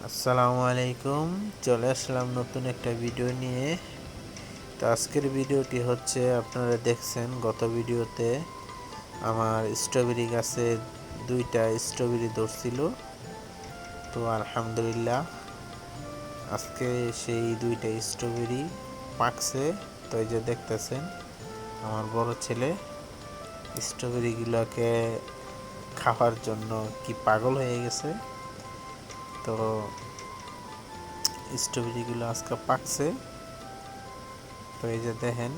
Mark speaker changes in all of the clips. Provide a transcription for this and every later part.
Speaker 1: আসসালামু আলাইকুম। চলে আসলাম নতুন একটা ভিডিও নিয়ে। তো আজকের ভিডিওটি হচ্ছে, আপনারা দেখছেন গত ভিডিওতে আমার স্ট্রবেরি গাছে দুইটা স্ট্রবেরি ধরছিল। তো আলহামদুলিল্লাহ আজকে সেই দুইটা স্ট্রবেরি পাকছে। তো এই যে দেখতেছেন আমার বড় ছেলে স্ট্রবেরিগুলোকে খাওয়ার জন্য কি পাগল হয়ে গেছে। তো স্ট্রবেরিগুলো আজকে পাকছে। তো এই যে দেখেন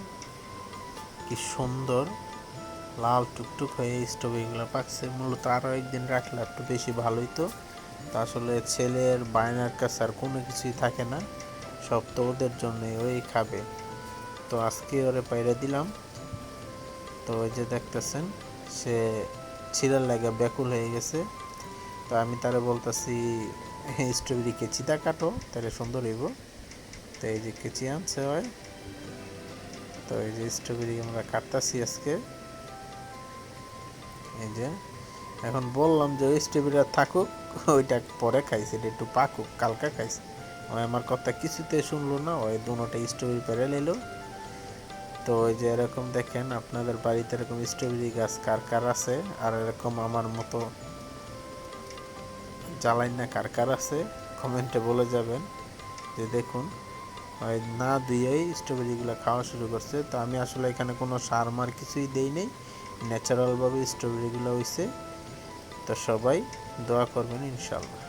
Speaker 1: কি সুন্দর লাল টুকটুক হয়ে স্ট্রবেরিগুলো পাকছে। মূলত আরও একদিন রাখলে একটু বেশি ভালোই। তো আসলে ছেলের বায়নার কাছে আর কোনো কিছুই থাকে না, সব তো ওদের জন্যই, ওই খাবে। তো আজকে ওরে পাইরে দিলাম। তো ওই যে দেখতেছেন সে ছিলার লাগে ব্যাকুল হয়ে গেছে। তো আমি তারে বলতেছি স্ট্রবেরি কেচিটা কাটো তাহলে সুন্দর হইব। তো এই যে কেচি আনছে হয়। তো এই যে স্ট্রবেরি আমরা কাটতাছি আজকে। এই যে এখন বললাম যে ওই স্ট্রবেরিটা থাকুক, ওইটা পরে খাইছে, এটা একটু পাকুক, কালকা খাইছে। ওই আমার কথা কিছুতে শুনলো না, ওই দুটোটা স্ট্রবেরি পেরে নিল। তো ওই যে এরকম দেখেন আপনাদের বাড়িতে এরকম স্ট্রবেরি গাছ কার কার আছে, আর এরকম আমার মতো জ্বালাই না কার কার আছে, কমেন্টে বলে যাবেন। যে দেখুন ওই না ধুয়েই স্ট্রবেরিগুলো খাওয়া শুরু করছে। তো আমি আসলে এখানে কোনো সার মার কিছুই দেই নেই, ন্যাচারালভাবে স্ট্রবেরিগুলো হইছে। তো সবাই দোয়া করবেন ইনশাল্লাহ।